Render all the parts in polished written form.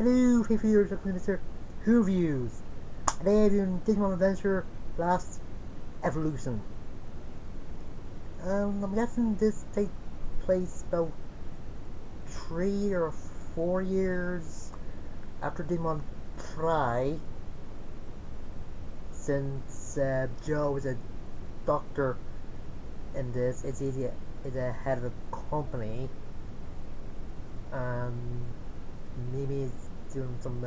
Hello, hey viewers, welcome to Mr.Who Reviews. Today I'm doing Digimon Adventure Last Evolution. I'm guessing this takes place about 3 or 4 years after Digimon Try, since Joe is a doctor in this. It's a head of a company, and Mimi is doing some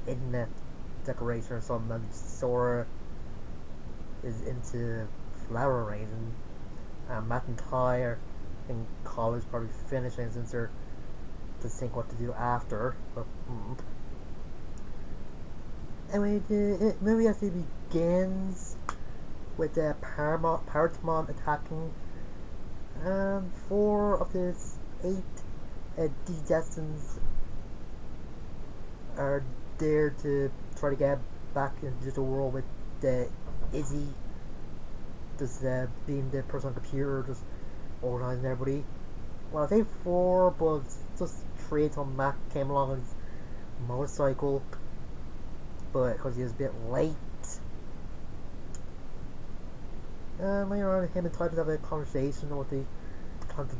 internet decoration or something, and Sora is into flower arranging, and Matt and Ty are in college, probably finishing, since they're to think what to do after. But, Anyway, the movie actually begins with Paratimon attacking, and 4 of the 8 D-Destins are there to try to get back into the world with Izzy just being the person on the computer, just organizing everybody. Well, I say 4, but just 3 until Mac came along on his motorcycle, but because he was a bit late. Later on, him and Ty just have a conversation on what they plan to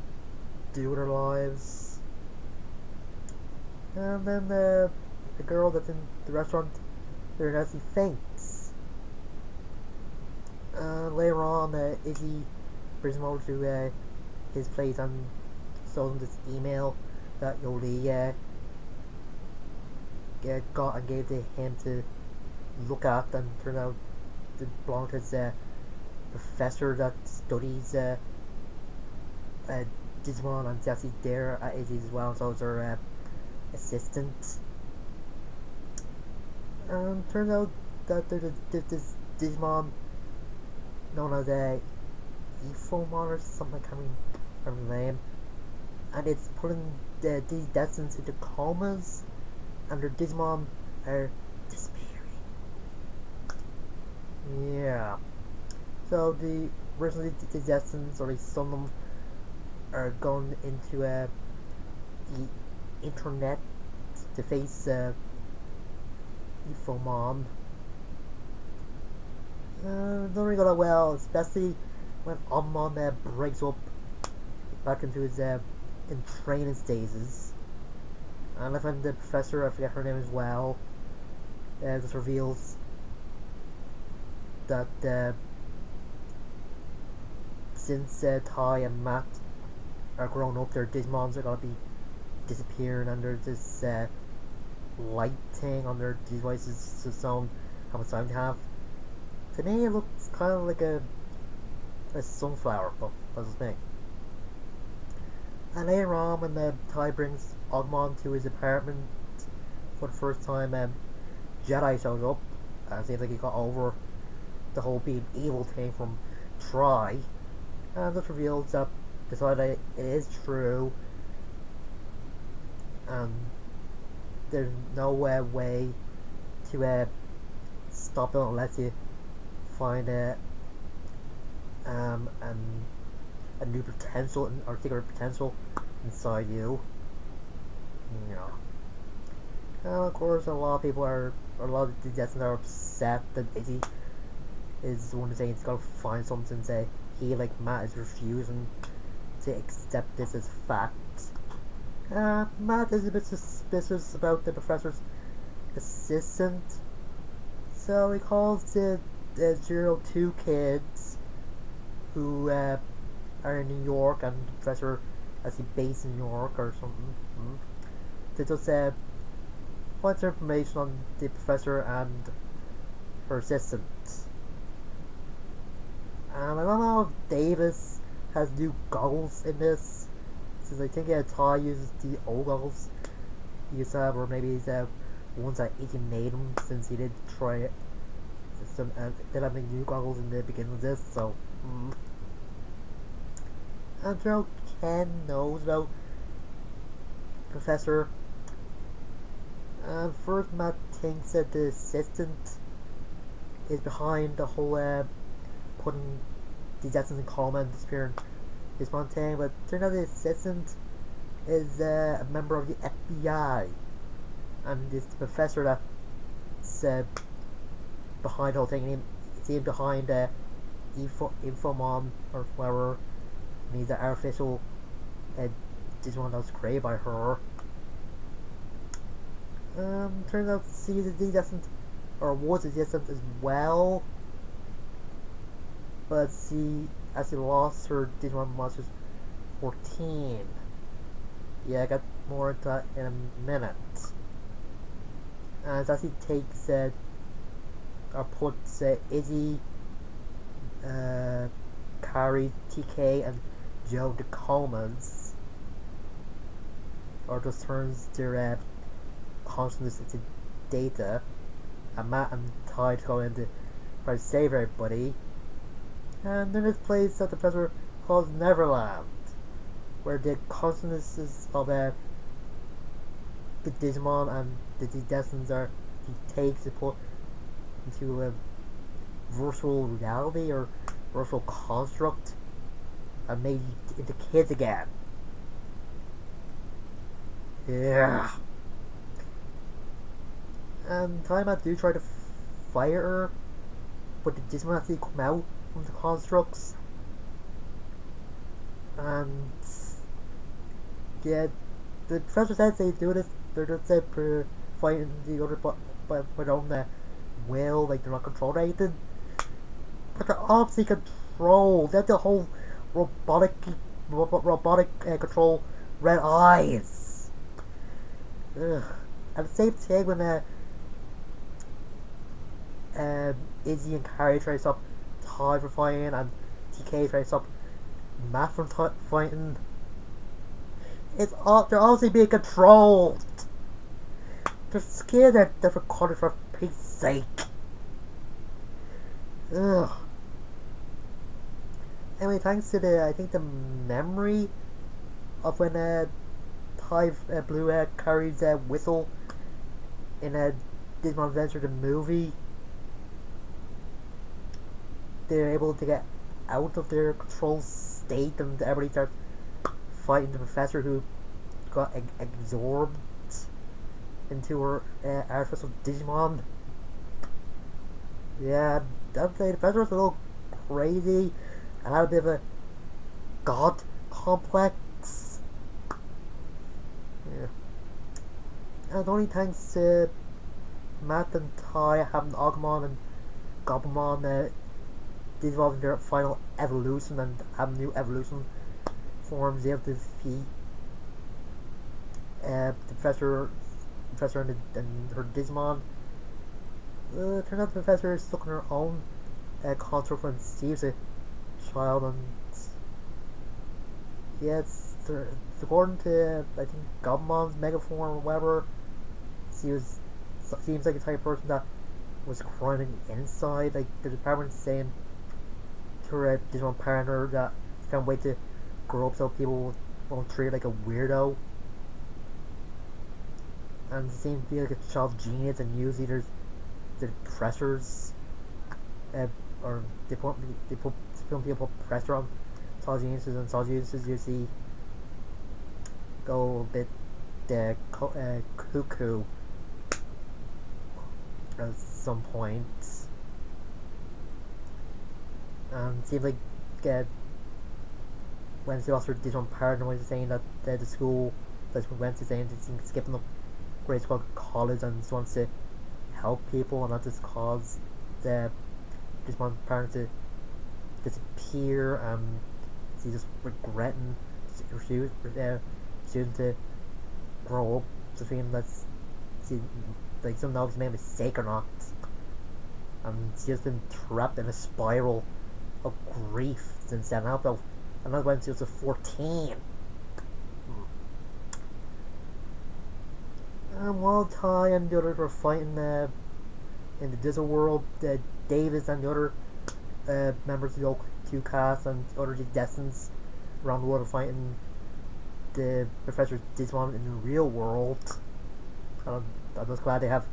do with their lives. And then the girl that's in the restaurant there actually faints. Later on, Izzy brings him over to his place and shows him this email that Yoli got and gave to him to look at, and turned out to belong to his professor that studies Digimon, and Jesse's there at Izzy's as well, so it's her assistant. Turns out that there's this Digimon known as Ephomon or something, I can't remember the name, and it's putting these Destins into comas, and their Digimon are disappearing. Yeah. So the originally the Destins, or at least some of them, are going into the internet to face Ephomon. Don't really go that well, especially when Amon breaks up back into his in training stages. And I find the professor, I forget her name as well, just reveals that since Ty and Matt are grown up, their Digimons are gonna be disappearing, and there's this light thing on their devices to sound how much time they have. To me, it looks kind of like a sunflower, but that's the thing. And later on, when Ty brings Agumon to his apartment for the first time, Jedi shows up, and it seems like he got over the whole being evil thing from Try, and this reveals that it is true, and there's no way to stop it unless you find a new potential or secret potential inside you. Yeah. And of course, a lot of the Destins are upset that Izzy is the one to say he's got to find something, and say he, like Matt, is refusing to accept this as fact. Matt is a bit suspicious about the professor's assistant, so he calls the 02 kids who are in New York, and the professor actually based in New York or something, to just find some information on the professor and her assistant. And I don't know if Davis has new goggles in this, since I think Ty uses the old goggles he used to have, or maybe he's ones that Iggy made him, since he did try it. Did have new goggles in the beginning of this, so. And throughout, Ken knows about Professor. And first, Matt thinks that the assistant is behind the whole putting the Destins in coma and disappearing this one thing, but turns out the assistant is a member of the FBI. and this professor that's behind the whole thing, he's behind Infomon or whatever. And he's the artificial Digimon that was created by her. Turns out she's descent, or was a descent as well, but she actually lost her Digimon Monsters 14. Yeah, I got more into that in a minute. And it actually takes or puts Izzy, Kari, TK, and Joe to comas, or just turns their consciousness into data, and Matt and Tide go in to try to save everybody. And then this place that the professor calls Neverland, where the consciousnesses of the Digimon and the Destineds are he takes to put into a virtual reality or virtual construct and made into kids again. Yeah. And Tiamat do try to fire her, but the Digimon actually come out from the constructs. And yeah, the professor says they do this, they're just fighting the other by their own will, like they're not controlled or anything. But they're obviously controlled. They have the whole robotic control red eyes. Ugh. At the same time when Izzy and Carrie try to stop Todd from fighting and TK try to stop Matt from fighting, they're obviously being controlled. They're scared that they're recorded for Pete's sake. Ugh. Anyway, thanks to I think the memory of when Ty blew Carrie's whistle in Digimon Adventure the movie, they're able to get out of their control state and everybody starts fighting the professor who got absorbed into her artificial Digimon. Yeah, I'd say the professor was a little crazy and had a bit of a god complex. Yeah. And only thanks to Matt and Ty having Agumon and Gobumon evolving their final evolution and having new evolution forms, they have to defeat the professor and her Digimon. Turns out the professor is stuck in her own construct when Steve's a child, and yeah, it's according to I think Gobumon's mega form or whatever. She seems like a type of person that was crying on the inside. Like the department saying to her Digimon partner that she can't wait to grow up so people won't treat her like a weirdo. And she seems to be like a child genius and use either the pressures or they put people put pressure on child geniuses, and child geniuses usually go a bit cuckoo at some point. And it seems like when she lost her Digimon partner, when she's saying that the school that she went to, saying she's skipping up grade school college and she wants to help people and not just cause the Digimon partner to disappear, and she's just regretting choosing to grow up, just feeling that she like some know if she made a mistake or not, and she's been trapped in a spiral of grief since then. And that when she was 14. And while Ty and the others were fighting in the Dizzle world, Davis and the other members of the OQ cast and other Destins around the world are fighting the Professor Digimon in the real world. I'm just glad they have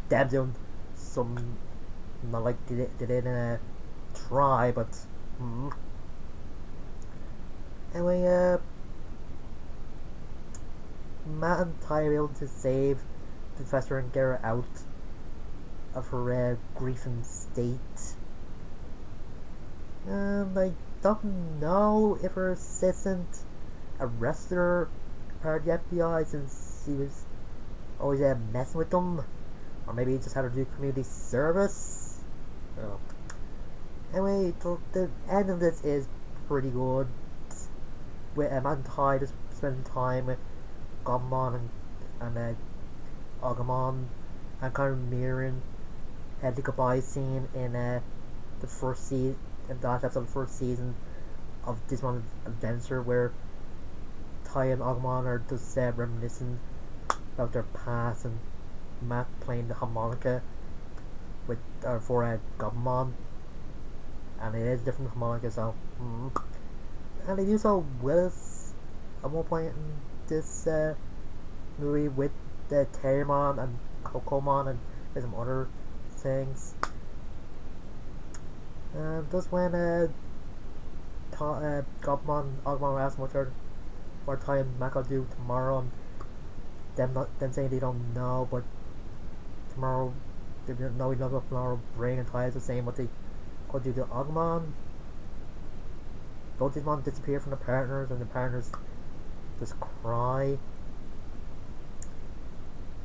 them doing some, not like they didn't try, but anyway, Matt and Ty are able to save Professor and get her out of her grieving state. I don't know if her assistant arrested her or the FBI since she was always messing with them, or maybe he just had her do community service. Oh. Anyway, the end of this is pretty good. With Mantai just spending time with Gomon and Agumon, and kind of mirroring the goodbye scene in the first season, in the last episode of the first season of Digimon Adventure, where Tai and Agumon are just reminiscing about their past, and Matt playing the harmonica with for Gomon, and it is a different harmonica, so and they do so Willis at one point in this movie with the Terrymon and Kokomon and some other things. Just when Agumon asks what Tai and Matt will do tomorrow, and them saying they don't know, but tomorrow they don't know what tomorrow bring, and Tai is the same what they could do to Agumon. Both Digimon disappear from the partners, and the partners just cry.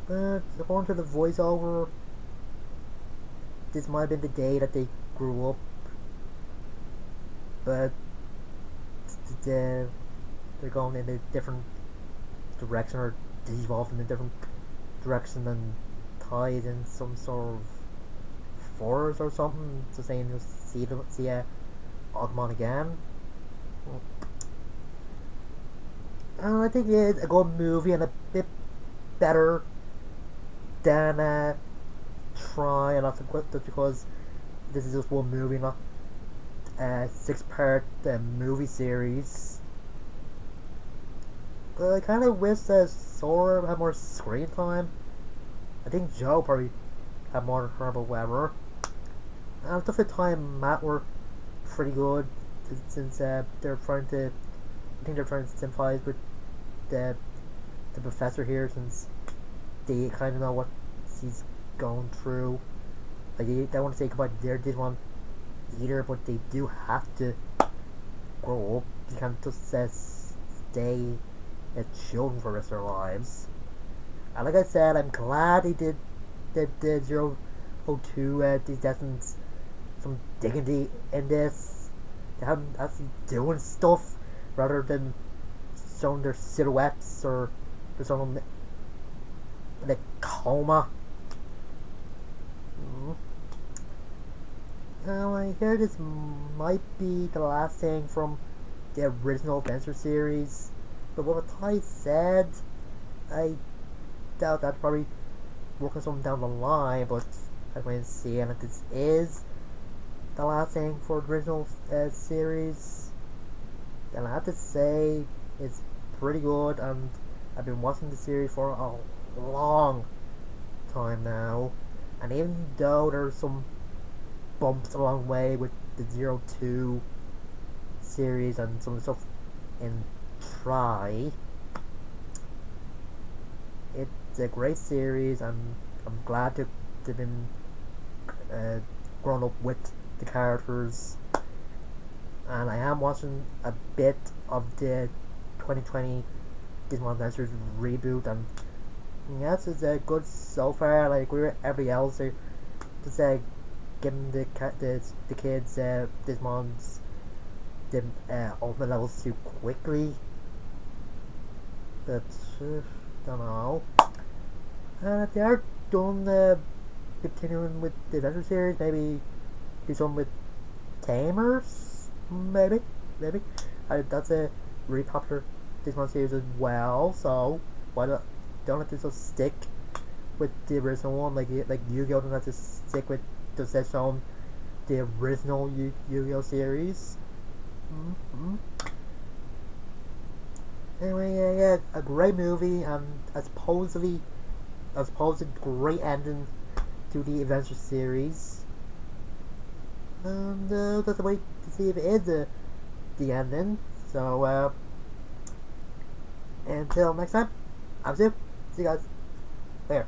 But according to the voiceover, this might have been the day that they grew up. But they're going in a different direction, or evolved in a different direction, and tied in some sort of forest or something. So saying you'll see Agumon again. I think it's a good movie and a bit better than Try and Not Quit, just because this is just one movie, not a 6-part movie series. But I kind of wish Sora had more screen time. I think Joe probably had more than her, but whatever. And stuff with Ty and Matt were pretty good, since they're trying to, I think they're trying to sympathize with the professor here, since they kind of know what he's going through. Like they want to say goodbye to their Digimon either, but they do have to grow up. You can't just stay children for the rest of their lives. And like I said, I'm glad they did the 002 these lessons some dignity in this. They haven't actually doing stuff rather than showing their silhouettes or just showing them in a coma. Now I hear this might be the last thing from the original Adventure series, but what Ty said, I doubt that probably working something down the line, but I'm going to see, and if this is the last thing for the original series, then I have to say it's pretty good, and I've been watching the series for a long time now, and even though there's some bumps along the way with the 02 series and some of the stuff in Try, it's a great series, and I'm glad to have been grown up with the characters. And I am watching a bit of the 2020 Digimon Adventures reboot, and yes, it's good so far. Like, I agree with everybody else. They just giving the kids Digimons the ultimate levels too quickly. But don't know. And if they are done continuing with the Adventure series, maybe do something with Tamers. Maybe. That's a really popular Digimon series as well. So why don't let this just stick with the original one? Like Yu-Gi-Oh! Don't have to stick with just shown the original Yu-Gi-Oh! Series. Anyway, yeah, a great movie, and a supposed great ending to the Adventure series. And just wait to see if it is the ending. So until next time, I'm Sue. See you guys later.